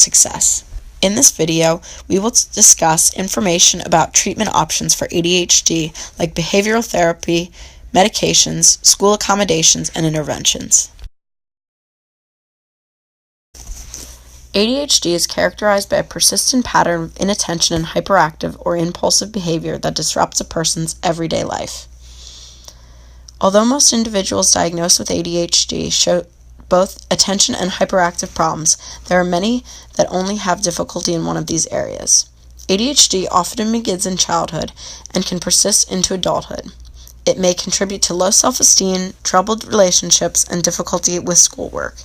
success. In this video, we will discuss information about treatment options for ADHD like behavioral therapy, medications, school accommodations, and interventions. ADHD is characterized by a persistent pattern of inattention and hyperactive or impulsive behavior that disrupts a person's everyday life. Although most individuals diagnosed with ADHD show both attention and hyperactive problems, there are many that only have difficulty in one of these areas. ADHD often begins in childhood and can persist into adulthood. It may contribute to low self-esteem, troubled relationships, and difficulty with schoolwork.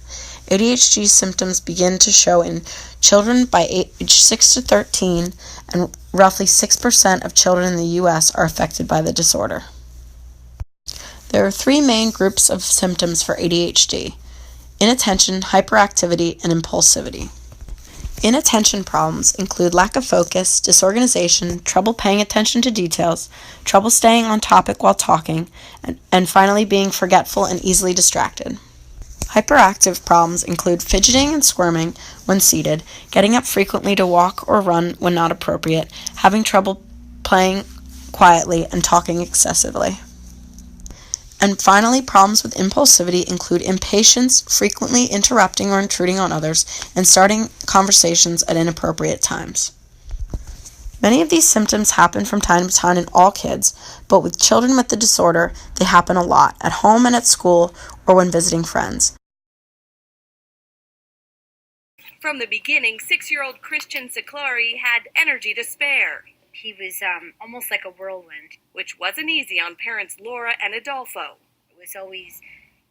ADHD symptoms begin to show in children by age 6 to 13, and roughly 6% of children in the U.S. are affected by the disorder. There are three main groups of symptoms for ADHD: inattention, hyperactivity, and impulsivity. Inattention problems include lack of focus, disorganization, trouble paying attention to details, trouble staying on topic while talking, and finally being forgetful and easily distracted. Hyperactive problems include fidgeting and squirming when seated, getting up frequently to walk or run when not appropriate, having trouble playing quietly, and talking excessively. And finally, problems with impulsivity include impatience, frequently interrupting or intruding on others, and starting conversations at inappropriate times. Many of these symptoms happen from time to time in all kids, but with children with the disorder, they happen a lot, at home and at school, or when visiting friends. From the beginning, 6-year-old Christian Siclari had energy to spare. He was almost like a whirlwind. Which wasn't easy on parents Laura and Adolfo. It was always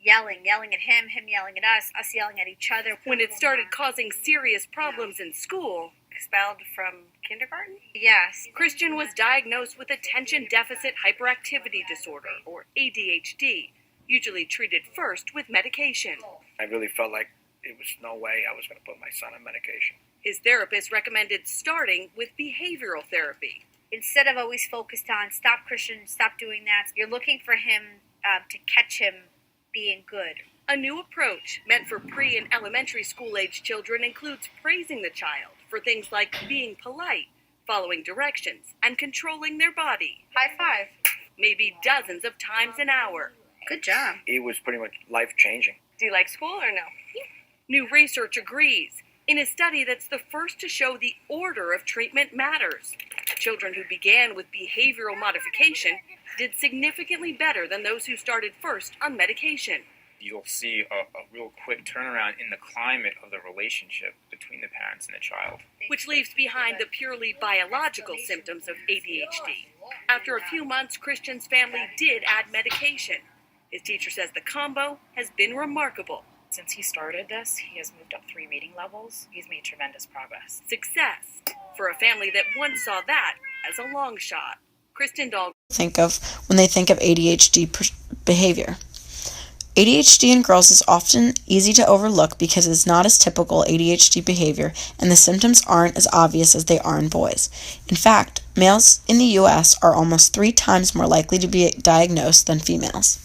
yelling at him yelling at us yelling at each other. When it started causing serious problems in school, Expelled from kindergarten? Yes. Christian was diagnosed with attention deficit hyperactivity disorder, or ADHD, usually treated first with medication. I really felt like it was no way I was going to put my son on medication. His therapist recommended starting with behavioral therapy. Instead of always focused on, stop Christian, stop doing that, you're looking for him to catch him being good. A new approach meant for pre- and elementary school-age children includes praising the child for things like being polite, following directions, and controlling their body. High five. Maybe dozens of times an hour. Good job. It was pretty much life-changing. Do you like school or no? New research agrees. In a study that's the first to show the order of treatment matters, children who began with behavioral modification did significantly better than those who started first on medication. You'll see a real quick turnaround in the climate of the relationship between the parents and the child. Which leaves behind the purely biological symptoms of ADHD. After a few months, Christian's family did add medication. His teacher says the combo has been remarkable. Since he started this, he has moved up 3 reading levels. He's made tremendous progress. Success for a family that once saw that as a long shot. Kristen Dahl Think of when they think of ADHD behavior. ADHD in girls is often easy to overlook because it is not as typical ADHD behavior and the symptoms aren't as obvious as they are in boys. In fact, males in the U.S. are almost 3 times more likely to be diagnosed than females.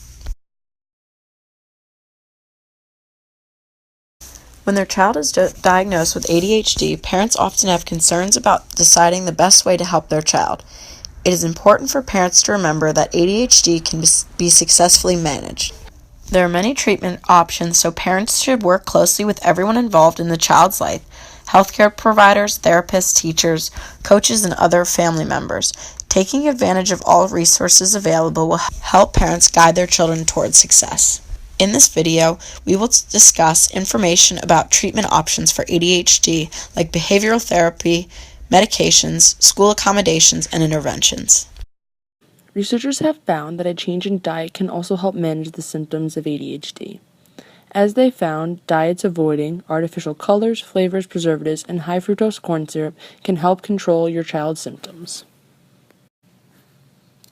When their child is diagnosed with ADHD, parents often have concerns about deciding the best way to help their child. It is important for parents to remember that ADHD can be successfully managed. There are many treatment options, so parents should work closely with everyone involved in the child's life: healthcare providers, therapists, teachers, coaches, and other family members. Taking advantage of all resources available will help parents guide their children towards success. In this video, we will discuss information about treatment options for ADHD like behavioral therapy, medications, school accommodations, and interventions. Researchers have found that a change in diet can also help manage the symptoms of ADHD. As they found, diets avoiding artificial colors, flavors, preservatives, and high fructose corn syrup can help control your child's symptoms.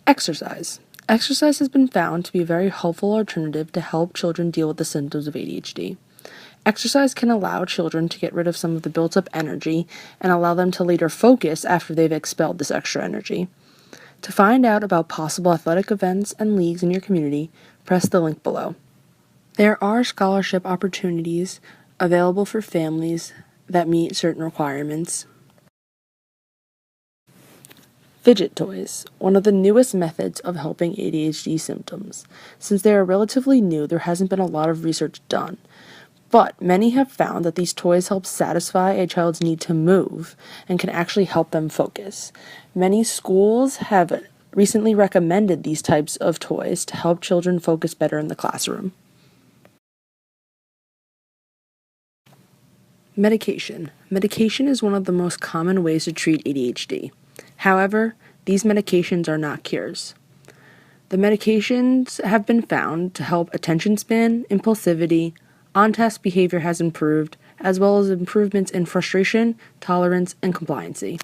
Exercise. Exercise has been found to be a very helpful alternative to help children deal with the symptoms of ADHD. Exercise can allow children to get rid of some of the built-up energy and allow them to later focus after they've expelled this extra energy. To find out about possible athletic events and leagues in your community, press the link below. There are scholarship opportunities available for families that meet certain requirements. Fidget toys, one of the newest methods of helping ADHD symptoms. Since they are relatively new, there hasn't been a lot of research done. But many have found that these toys help satisfy a child's need to move and can actually help them focus. Many schools have recently recommended these types of toys to help children focus better in the classroom. Medication. Medication is one of the most common ways to treat ADHD. However, these medications are not cures. The medications have been found to help attention span, impulsivity, on-task behavior has improved, as well as improvements in frustration, tolerance, and compliancy.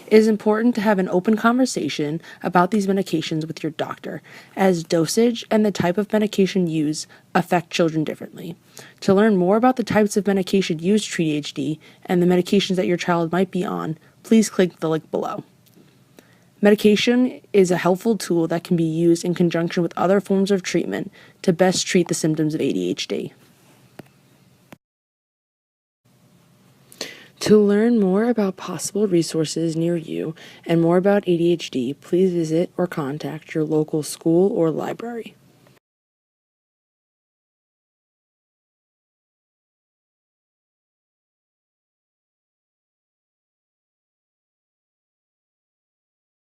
It is important to have an open conversation about these medications with your doctor, as dosage and the type of medication used affect children differently. To learn more about the types of medication used to treat ADHD and the medications that your child might be on, please click the link below. Medication is a helpful tool that can be used in conjunction with other forms of treatment to best treat the symptoms of ADHD. To learn more about possible resources near you and more about ADHD, please visit or contact your local school or library.